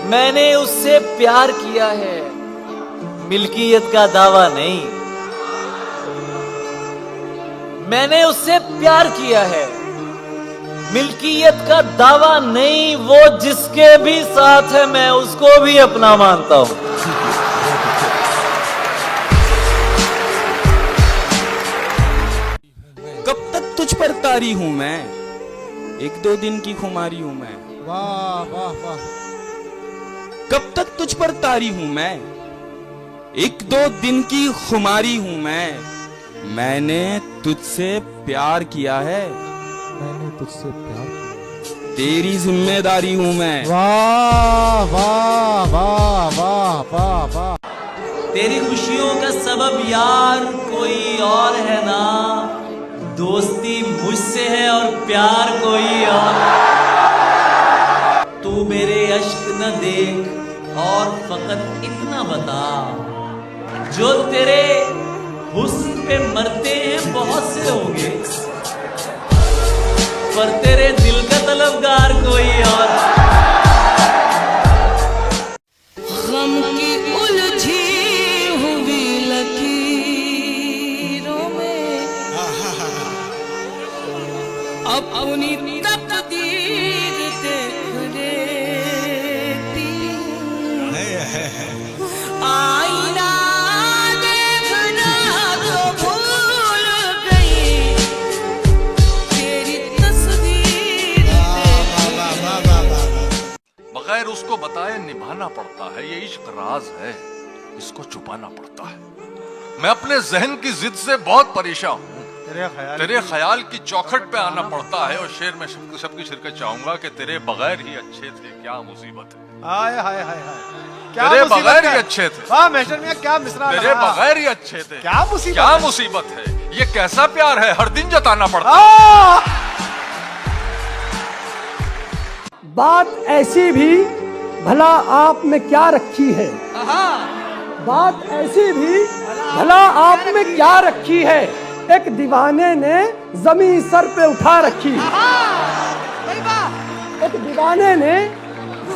मैंने उससे प्यार किया है, मिल्कियत का दावा नहीं। मैंने उससे प्यार किया है, मिल्कियत का दावा नहीं। वो जिसके भी साथ है मैं उसको भी अपना मानता हूं। कब तक तुझ पर तारी हूं मैं, एक दो दिन की खुमारी हूं मैं। वाह वाह वाह। कब तक तुझ पर तारी हूं मैं, एक दो दिन की खुमारी हूं मैं। मैंने तुझसे प्यार किया है, मैंने तुझसे प्यार किया, तेरी जिम्मेदारी हूं मैं। वाह वाह वाह वाह वाह वाह। तेरी खुशियों का सबब यार कोई और है ना, दोस्ती मुझसे है और प्यार कोई और। तू मेरे अश्क न देख और फकत इतना बता, जो तेरे हुस्न पे मरते हैं बहुत से होंगे, पर तेरे दिल का तलबगार कोई और। गम की उलझी हुई लकीरों में अपनी तकदीर देख लेती आईना देखना तो भूल गई, तेरी तस्वीर बगैर उसको बताए निभाना पड़ता है, ये इश्क राज है, इसको छुपाना पड़ता है। मैं अपने जहन की जिद से बहुत परेशान हूँ, तेरे ख्याल की चौखट पे आना पड़ता है। और शेर में सबकी शिरकत चाहूंगा कि तेरे बगैर ही अच्छे थे, क्या मुसीबत है। हाय हाय हाय हाय, क्या तेरे मुसीबत बगैर है? ही अच्छे थे। वाह मेजर मियां, क्या मिसरा तेरे लगा। बगैर ही अच्छे थे, क्या मुसीबत क्या है? मुसीबत है। ये कैसा प्यार है, हर दिन जताना पड़ता है। बात ऐसी भी भला आप में क्या रखी है, बात ऐसी भी भला आप में क्या रखी है, एक दीवाने ने जमीन सर पे उठा रखी। एक दीवाने ने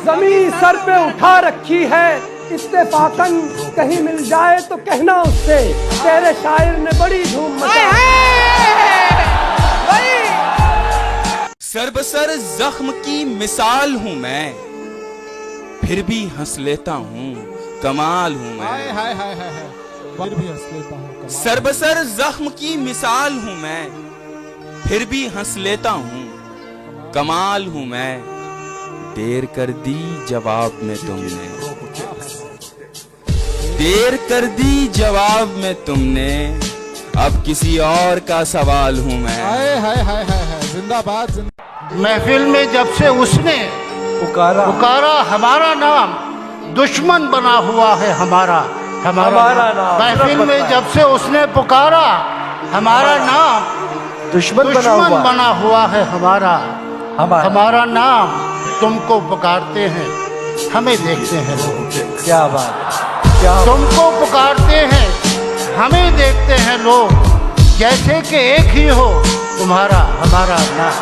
जमीन सर पे उठा रखी है, इत्तेफाकन कहीं मिल जाए तो कहना उससे, तेरे शायर ने बड़ी धूम मचाई। सरबसर जख्म की मिसाल हूं मैं, फिर भी हंस लेता हूं, कमाल हूं हाय मैं। हाय हाय हाय, फिर भी हंस लेता हूँ, कमाल। सरबसर जख्म की मिसाल हूं मैं, फिर भी हंस लेता हूं, कमाल हूं मैं। देर कर दी जवाब में तुमने, देर कर दी जवाब में तुमने, अब किसी और का सवाल हूं मैं। हाय हाय हाय हाय हाय, जिंदाबाद। महफिल में जब से उसने पुकारा हमारा नाम, दुश्मन बना हुआ है हमारा नाम। महफिल में जब से उसने पुकारा हमारा नाम, दुश्मन बना हुआ है हमारा नाम। तुमको पुकारते हैं, हमें देखते हैं लोग। क्या बात, तुमको पुकारते हैं, हमें देखते हैं लोग, जैसे कि एक ही हो तुम्हारा हमारा नाम।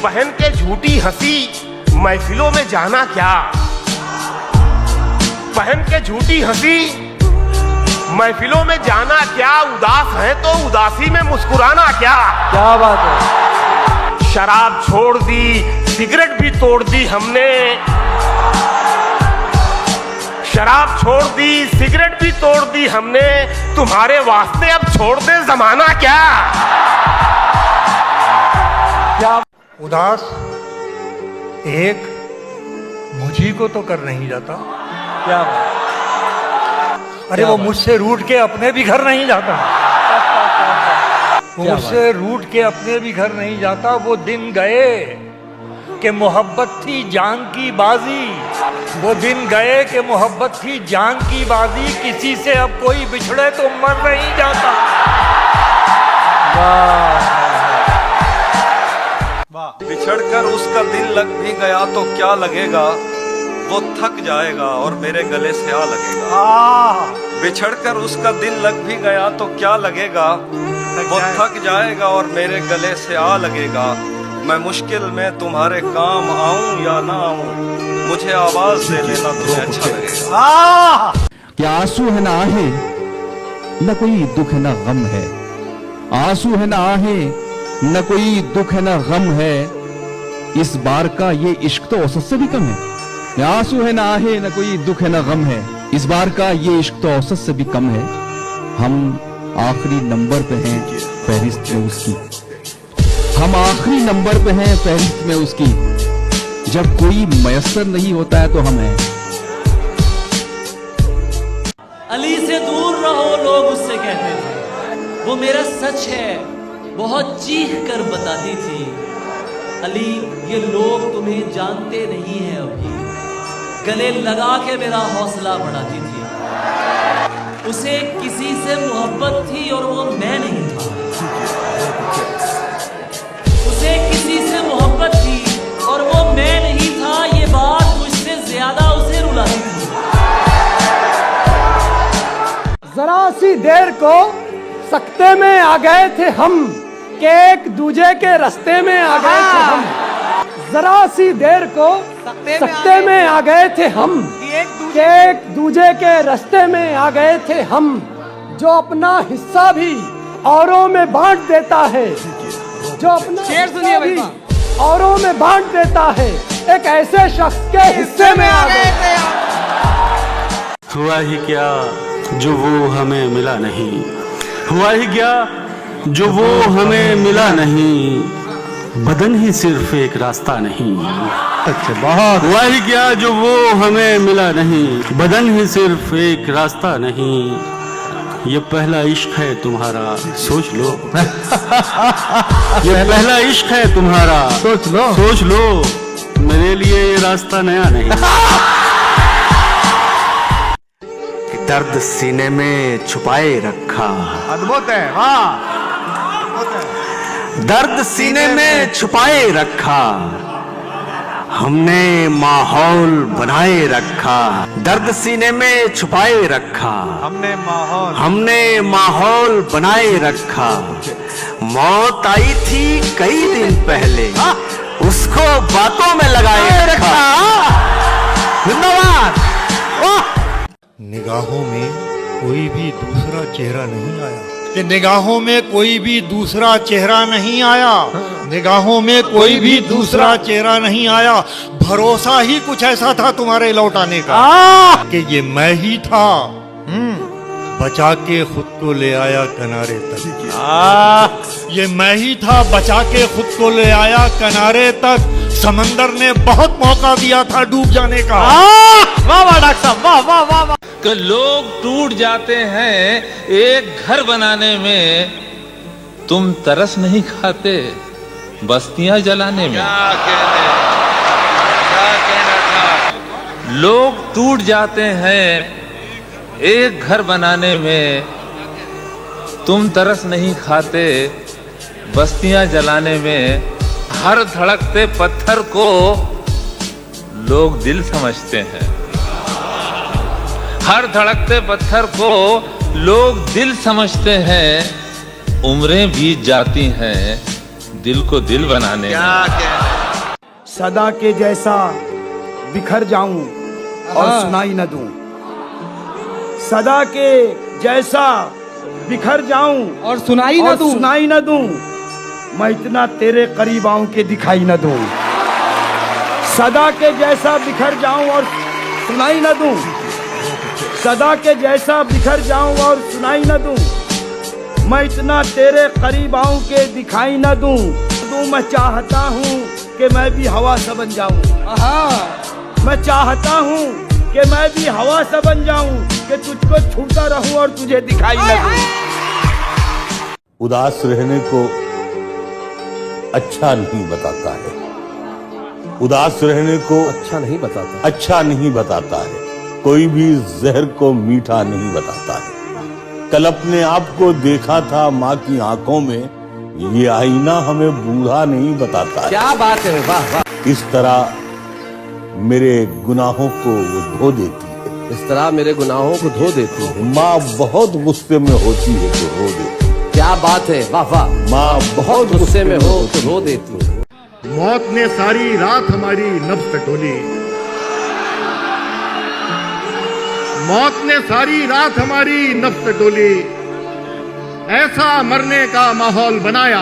पहन के झूठी हंसी महफिलों में जाना क्या, पहन के झूठी हंसी महफिलों में जाना क्या, उदास है तो उदासी में मुस्कुराना क्या। क्या बात है। शराब छोड़ दी, सिगरेट भी तोड़ दी हमने, शराब छोड़ दी, सिगरेट भी तोड़ दी हमने, तुम्हारे वास्ते अब छोड़ दे जमाना क्या। उदास एक मुझी को तो कर नहीं जाता। क्या बात। अरे वो मुझसे रूठ के अपने भी घर नहीं जाता, वो मुझसे रूठ के अपने भी घर नहीं जाता। वो दिन गए कि मोहब्बत थी जान की बाजी, वो दिन गए कि मोहब्बत थी जान की बाजी, किसी से अब कोई बिछड़े तो मर नहीं जाता। बिछड़कर उसका दिल लग भी गया तो क्या लगेगा, वो थक जाएगा और मेरे गले से आ लगेगा। बिछड़कर उसका दिल लग भी गया तो क्या लगेगा, वो थक जाएगा और मेरे गले से आ लगेगा। मैं मुश्किल में तुम्हारे काम आऊं या ना आऊं, मुझे आवाज दे लेना तुम्हें अच्छा लगेगा। क्या आंसू है ना आहे, न कोई दुख है ना गम है। आंसू है ना आहे, न कोई दुख है ना गम है। इस बार का ये इश्क तो औसत से भी कम है। आंसू है ना आहे, न कोई दुख है ना गम है। इस बार का ये इश्क तो औसत से भी कम है। हम आखिरी नंबर पे हैं फहरिस्त में उसकी। हम आखिरी नंबर पे हैं फहरिस्त में उसकी। जब कोई मयस्सर नहीं होता है तो हम हैं। अली से दूर रहो, लोग उससे कहते थे। वो मेरा सच है, बहुत चीख कर बताती थी। अली, ये लोग तुम्हें जानते नहीं हैं अभी। गले लगा के मेरा हौसला बढ़ाती थी। उसे किसी से मोहब्बत थी और वो मैं नहीं था। उसे किसी से मोहब्बत थी और वो मैं नहीं था। ये बात मुझसे ज्यादा उसे रुलाती थी। जरा सी देर को सकते में आ गए थे हम, कि एक दूजे के रास्ते में आ गए थे हम। जरा सी देर को सकते में आ गए थे हम, कि एक दूजे के रास्ते में आ गए थे हम। जो अपना हिस्सा भी औरों में बांट देता है, जो अपना हिस्सा भी औरों में बांट देता है, एक ऐसे शख्स के हिस्से में आ गए थे। हुआ ही क्या जो वो हमें मिला नहीं, हुआ ही क्या जो वो हमें मिला नहीं। बदन ही सिर्फ एक रास्ता नहीं। अच्छा, बहुत हुआ ही क्या जो वो हमें मिला नहीं। बदन ही सिर्फ एक रास्ता नहीं। ये पहला इश्क है तुम्हारा, सोच लो। ये पहला इश्क है तुम्हारा, सोच लो, सोच लो। मेरे लिए ये रास्ता नया नहीं। दर्द सीने में छुपाए रखा। अद्भुत है, वाह। दर्द सीने में छुपाए रखा, हमने माहौल बनाए रखा। दर्द सीने में छुपाए रखा, हमने माहौल बनाए रखा। मौत आई थी कई दिन पहले, उसको बातों में लगाए रखा। जिंदाबाद। निगाहों में कोई भी दूसरा चेहरा नहीं आया। कि निगाहों में कोई भी दूसरा चेहरा नहीं आया। निगाहों में कोई भी दूसरा चेहरा नहीं आया। भरोसा ही कुछ ऐसा था तुम्हारे लौटाने का कि ये मैं ही था। बचा के खुद को ले आया किनारे तक। ये मैं ही था, बचा के खुद को ले आया किनारे तक। समंदर ने बहुत मौका दिया था डूब जाने का। वाह वाह डॉक्टर साहब, वाह वाह वाह वाह। कि लोग टूट जाते हैं एक घर बनाने में, तुम तरस नहीं खाते बस्तियां जलाने में। क्या कहना था? लोग टूट जाते हैं एक घर बनाने में, तुम तरस नहीं खाते बस्तियां जलाने में। हर धड़कते पत्थर को लोग दिल समझते हैं। हर धड़कते पत्थर को लोग दिल समझते हैं। उम्रें बीत जाती हैं दिल को दिल बनाने में। सदा के जैसा बिखर जाऊं और सुनाई न दूं। सदा के जैसा बिखर जाऊं और सुनाई न दूं। मैं इतना तेरे करीब आऊं कि दिखाई न दूं। सदा के जैसा बिखर जाऊं और सुनाई न दूं। सदा के जैसा बिखर जाऊं और सुनाई न दूं। मैं इतना तेरे करीब आऊं कि दिखाई न दूं। मैं चाहता हूं कि मैं भी हवा सा बन जाऊं। मैं चाहता हूं कि मैं भी हवा सा बन जाऊं, कि तुझको छूता रहूं और तुझे दिखाई न दूं। उदास रहने को अच्छा नहीं बताता है। उदास रहने को अच्छा नहीं बताता है। कोई भी जहर को मीठा नहीं बताता है। कल अपने आप को देखा था माँ की आंखों में, ये आईना हमें बूढ़ा नहीं बताता है। क्या बात है, वाह वाह। इस तरह मेरे गुनाहों को वो धो देती है। इस तरह मेरे गुनाहों को धो देती है। माँ बहुत गुस्से में होती है तो रो देती है। क्या बात है, वाह वाह। माँ बहुत गुस्से में हो तो रो देती है। मौत ने सारी रात हमारी नब्ज टटोली, मौत ने सारी रात हमारी नब्ज टटोली, ऐसा मरने का माहौल बनाया।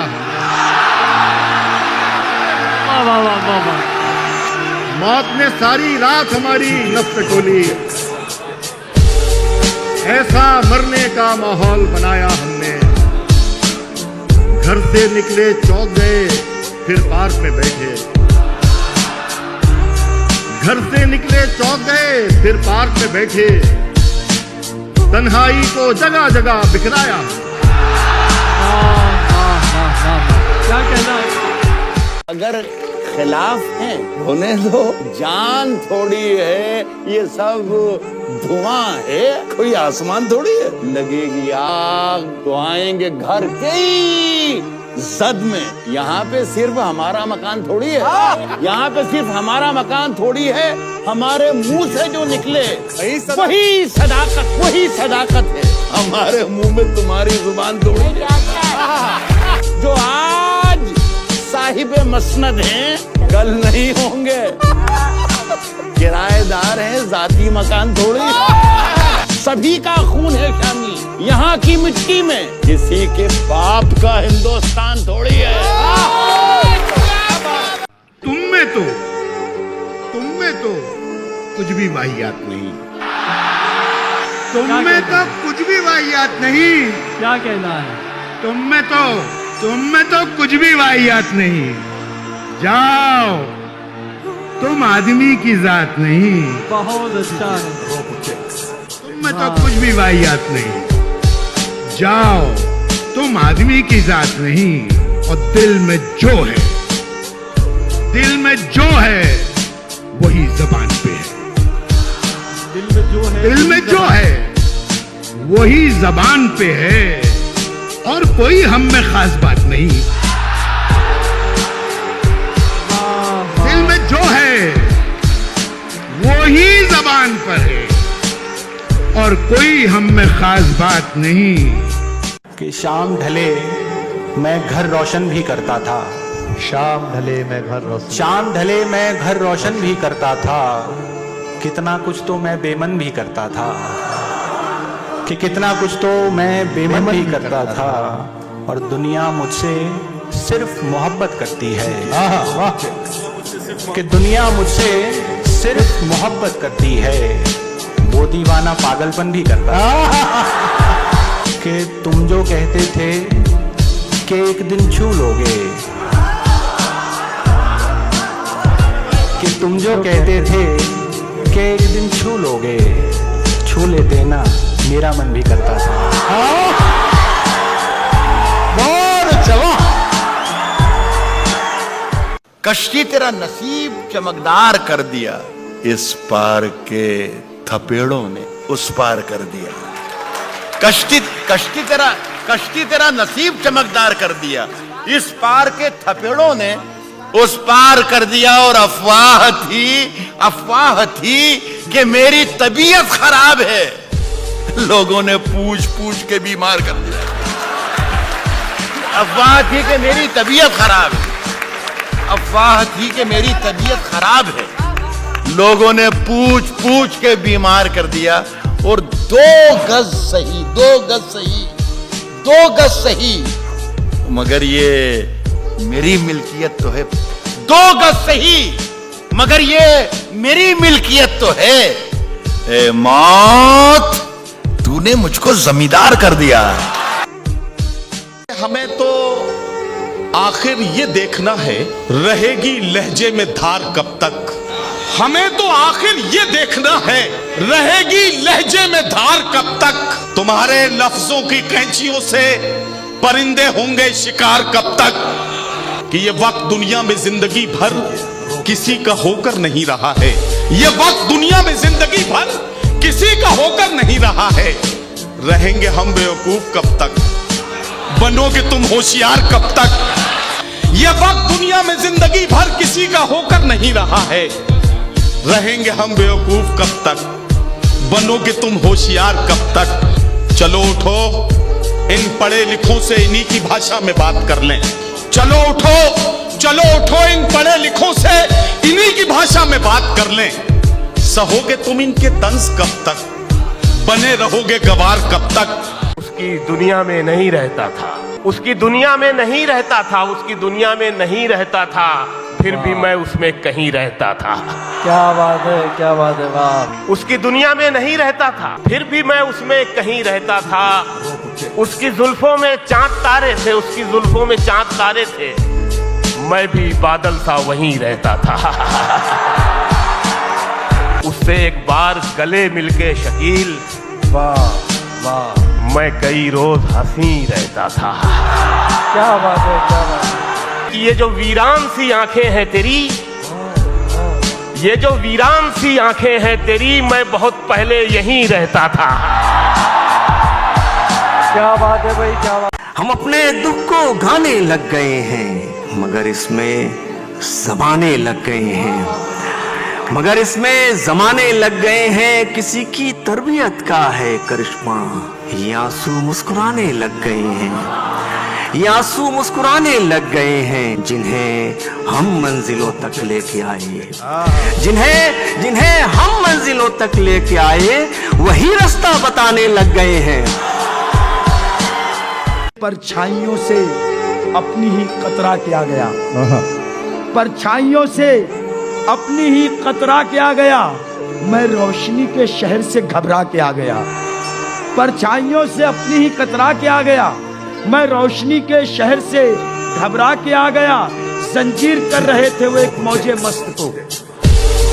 मौत ने सारी रात हमारी नब्ज टटोली, ऐसा मरने का माहौल बनाया हमने। घर से निकले चौक गए, फिर पार्क में बैठे। घर से निकले चौक गए, फिर पार्क में बैठे। तन्हाई को जगह जगह बिखराया। क्या कहना है? अगर खिलाफ हैं होने दो, जान थोड़ी है, ये सब धुआं है, कोई आसमान थोड़ी है। लगेगी आग तो आएंगे घर के जद में। यहाँ पे सिर्फ हमारा मकान थोड़ी है, यहाँ पे सिर्फ हमारा मकान थोड़ी है। हमारे मुंह से जो निकले वही सदाकत है। हमारे मुंह में तुम्हारी जुबान थोड़ी है। जो आज साहिबे मसनद हैं, कल नहीं होंगे। किराएदार हैं, जाती मकान थोड़ी। सभी का खून है शामिल यहाँ की मिट्टी में, किसी के बाप का हिंदुस्तान थोड़ी है। तुम में तो कुछ भी वाहियात नहीं। तुम में तो कुछ भी वाहियात नहीं। क्या कहना है? तुम में तो कुछ भी वाहियात नहीं। जाओ, तुम आदमी की जात नहीं। बहुत अच्छा। तुम में तो कुछ भी वाहियात नहीं। जाओ, तुम आदमी की जात नहीं। और दिल में जो है वही जबान पे है। दिल में जो है वही जबान पे है। और कोई हम में खास बात नहीं। दिल में जो है वही जबान पर है। और कोई हम में खास बात नहीं। कि शाम ढले मैं घर रोशन भी करता था। शाम ढले मैं घर रोशन भी करता था। कितना कुछ तो मैं बेमन भी करता था। कि कितना कुछ तो मैं बेमन भी करता था। और दुनिया मुझसे सिर्फ मोहब्बत करती है। कि दुनिया मुझसे सिर्फ मोहब्बत करती है। वो दीवाना पागलपन भी करता है। कि तुम जो कहते थे कि एक दिन छू लोगे, कि तुम जो कहते थे कि एक दिन छू लोगे, छू लेते ना, मेरा मन भी करता था। कश्ती तेरा नसीब चमकदार कर दिया, इस पार के थपेड़ों ने उस पार कर दिया। कश्ती तेरा नसीब चमकदार कर दिया, इस पार के थपेड़ों ने उस पार कर दिया। और अफवाह थी कि मेरी तबीयत खराब है, लोगों ने पूछ के बीमार कर दिया। अफवाह थी कि मेरी तबीयत खराब है, अफवाह थी कि मेरी तबीयत खराब है, लोगों ने पूछ के बीमार कर दिया। और 2 गज सही, मगर ये मेरी मिल्कियत तो है। 2 गज सही, मगर ये मेरी मिल्कियत तो है। ए मौत, तूने मुझको जमींदार कर दिया। हमें तो आखिर ये देखना है, रहेगी लहजे में धार कब तक। हमें तो आखिर ये देखना है, रहेगी लहजे में धार कब तक। तुम्हारे लफ्जों की कैंचियों से परिंदे होंगे शिकार कब तक। कि ये वक्त दुनिया में जिंदगी भर किसी का होकर नहीं रहा है। ये वक्त दुनिया में जिंदगी भर किसी का होकर नहीं रहा है। रहेंगे हम बेवकूफ कब तक, बनोगे तुम होशियार कब तक। ये वक्त दुनिया में जिंदगी भर किसी का होकर नहीं रहा है। रहेंगे हम बेवकूफ कब तक, बनोगे तुम होशियार कब तक। चलो उठो, इन पढ़े लिखों से इन्हीं की भाषा में बात कर लें। चलो उठो, चलो उठो इन पढ़े लिखों से इन्हीं की भाषा में बात कर लें। सहोगे तुम इनके तंज कब तक, बने रहोगे गवार कब तक। उसकी दुनिया में नहीं रहता था, उसकी दुनिया में नहीं रहता था, उसकी दुनिया में नहीं रहता था, फिर भी मैं उसमें कहीं रहता था। क्या बात है, क्या बात है, वाह। उसकी दुनिया में नहीं रहता था, फिर भी मैं उसमें कहीं रहता था। उसकी जुल्फों में चांद तारे थे, उसकी जुल्फों में चांद तारे थे, मैं भी बादल सा वहीं रहता था। उससे एक बार गले मिलके शकील, वाह वाह, मैं कई रोज हंसी रहता था। क्या बात है, क्या बात है। ये जो वीरान सी आंखें हैं तेरी, ये जो वीरान सी आंखें हैं तेरी, मैं बहुत पहले यहीं रहता था। क्या बात है भाई, क्या बात। हम अपने दुख को गाने लग गए हैं, मगर इसमें जमाने लग गए हैं, मगर इसमें जमाने लग गए हैं। किसी की तरबियत का है करिश्मा, ये आंसू मुस्कुराने लग गए हैं, ये आंसू मुस्कुराने लग गए हैं। जिन्हें हम मंजिलों तक लेके आए, जिन्हें हम मंजिलों तक लेके आए, वही रास्ता बताने लग गए हैं। परछाइयों से अपनी ही कतरा किया गया, परछाइयों से अपनी ही कतरा किया गया, मैं रोशनी के शहर से घबरा के आ गया। परछाइयों से अपनी ही कतरा के आ गया, मैं रोशनी के शहर से घबरा के आ गया। जंजीर कर रहे थे वो एक मौजे मस्त को,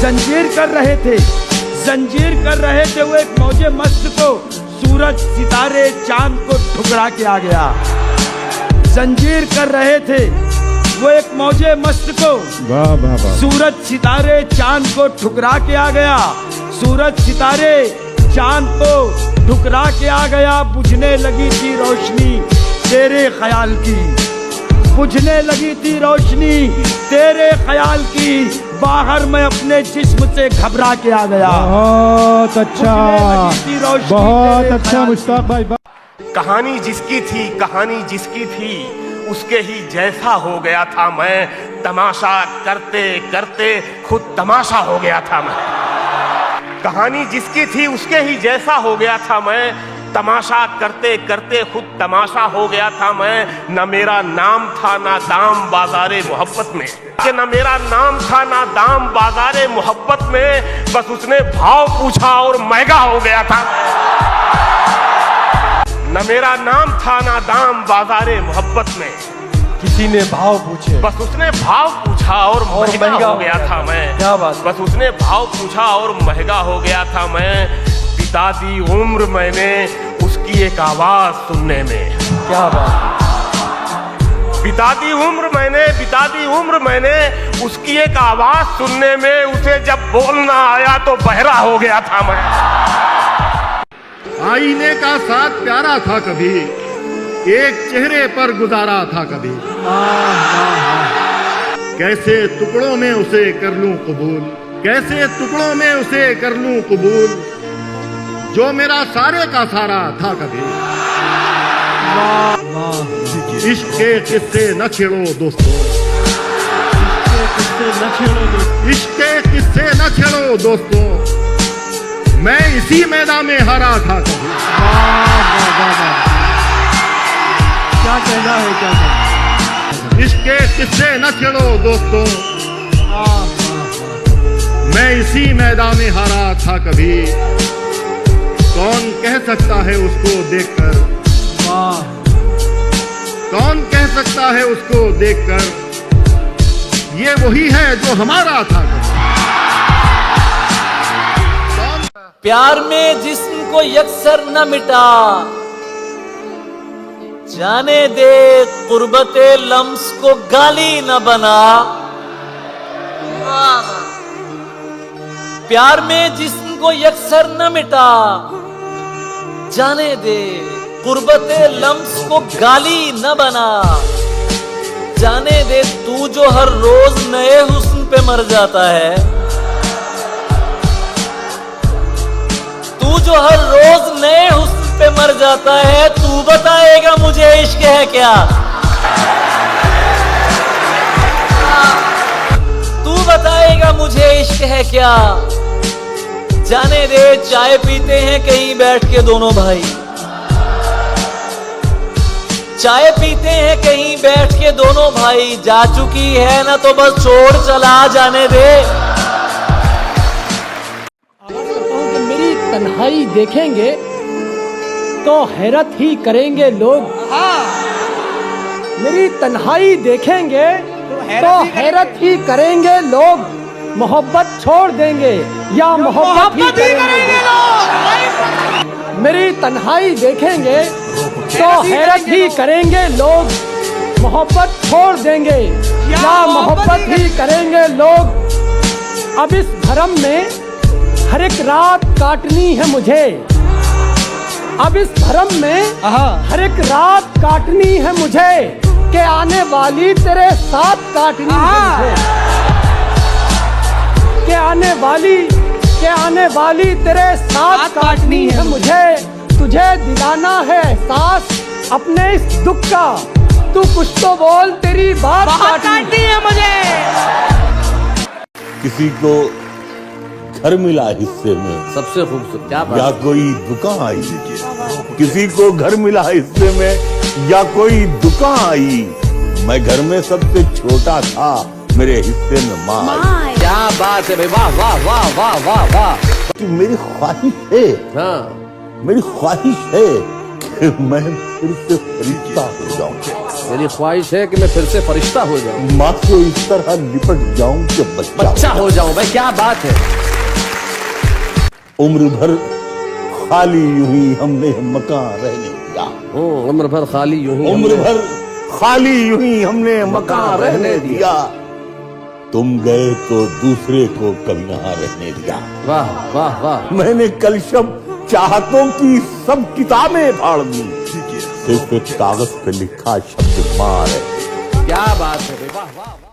जंजीर कर रहे थे, जंजीर कर रहे थे वो एक मौजे मस्त को, सूरज सितारे चांद को ठुकरा के आ गया। जंजीर कर रहे थे वो एक मौजे मस्त को, वाह वाह वाह, सूरज सितारे चांद को ठुकरा के आ गया, सूरज सितारे चांद को ठुकरा के आ गया। बुझने लगी थी रोशनी तेरे ख्याल की, बुझने लगी थी रोशनी तेरे ख्याल की, बाहर मैं अपने जिस्म से घबरा के आ गया। बहुत अच्छा, बहुत अच्छा मुश्ताक भाई। कहानी जिसकी थी, कहानी जिसकी थी, उसके ही जैसा हो गया था मैं। तमाशा करते करते खुद तमाशा हो गया था मैं। कहानी जिसकी थी उसके ही जैसा हो गया था मैं। तमाशा करते करते खुद तमाशा हो गया था मैं। न मेरा नाम था ना दाम बाजारे मोहब्बत में, कि न मेरा नाम था ना दाम बाजारे मोहब्बत में, बस उसने भाव पूछा और महंगा हो गया था। न मेरा नाम था ना दाम बाजारे मोहब्बत में, किसी ने भाव पूछे, बस उसने भाव पूछा और महंगा हो गया था मैं। क्या बात, बस उसने भाव पूछा और महंगा हो गया था मैं। बिता दी उम्र मैंने उसकी एक आवाज सुनने में। क्या बात। बिता दी उम्र मैंने, बिता दी उम्र मैंने उसकी एक आवाज सुनने में। उसे जब बोलना आया तो बहरा हो गया था मैं। आईने का साथ प्यारा था कभी, एक चेहरे पर गुजारा था कभी। कैसे टुकड़ों में उसे कर लूं कबूल, कैसे टुकड़ों में उसे कर लूं कबूल, जो मेरा सारे का सारा था कभी। इश्क के किस्से न छेड़ो दोस्तों, इश्क के किस्से न छेड़ो दोस्तों, मैं इसी मैदान में हारा था कभी। क्या कहना है, क्या कहना है? इश्क के किस्से न छेड़ो दोस्तों, मैं इसी मैदान में हारा था कभी। कौन कह सकता है उसको देखकर, कौन कह सकता है उसको देखकर, ये वही है जो हमारा था कभी। प्यार में जिस्म को यकसर न मिटा, जाने दे कुर्बते लम्स को गाली न बना। प्यार में जिस्म को यकसर न मिटा, जाने दे कुर्बते लम्स को गाली न बना। जाने दे तू जो हर रोज नए हुस्न पे मर जाता है, तू जो हर रोज नए हुस्न पे मर जाता है, तू बताएगा मुझे इश्क है क्या। बताएगा मुझे इश्क है क्या। जाने दे, चाय पीते हैं कहीं बैठ के दोनों भाई, चाय पीते हैं कहीं बैठ के दोनों भाई। जा चुकी है ना तो बस छोड़ चला जाने दे। कि मेरी तन्हाई देखेंगे तो हैरत ही करेंगे लोग। मेरी तन्हाई देखेंगे तो हैरत ही करेंगे लोग। मोहब्बत छोड़ देंगे या मोहब्बत ही करेंगे लोग। मेरी तन्हाई देखेंगे तो हैरत ही करेंगे लोग। मोहब्बत छोड़ देंगे या मोहब्बत ही करेंगे लोग। अब इस भरम में हर एक रात काटनी है मुझे। अब इस भरम में हर एक रात काटनी है मुझे, के आने वाली तेरे साथ काटनी है मुझे। के आने वाली तेरे साथ काटनी है मुझे। तुझे दिलाना है एहसास अपने इस दुख का। तू कुछ तो बोल, तेरी बात काटनी है मुझे। किसी को घर मिला हिस्से में, सबसे खूबसूरत क्या बात। या कोई दुकान आई। किसी को घर मिला हिस्से में या कोई दुकान आई। मैं घर में सबसे छोटा था, मेरे हिस्से में माँ आई। क्या बात है भाई, वाह वाह वाह वाह वाह वाह। कि मेरी ख्वाहिश है, मेरी ख्वाहिश है कि मैं फिर से फरिश्ता हो जाऊं। मेरी ख्वाहिश है कि मैं फिर से फरिश्ता हो जाऊं। माँ से इस तरह लिपट जाऊं कि बच्चा हो जाऊं। भाई क्या बात है। उम्र भर खाली यूं ही हमने मकान रहने दिया। उम्र भर खाली यूं ही हमने मकान रहने दिया। तुम गए तो दूसरे को कभी यहाँ रहने दिया। वाह वाह वाह। मैंने कल शब चाहतों की सब किताबें फाड़ दी, सिर्फ एक कागज पे लिखा शब्द माँ है। क्या बात है, वाह वाह।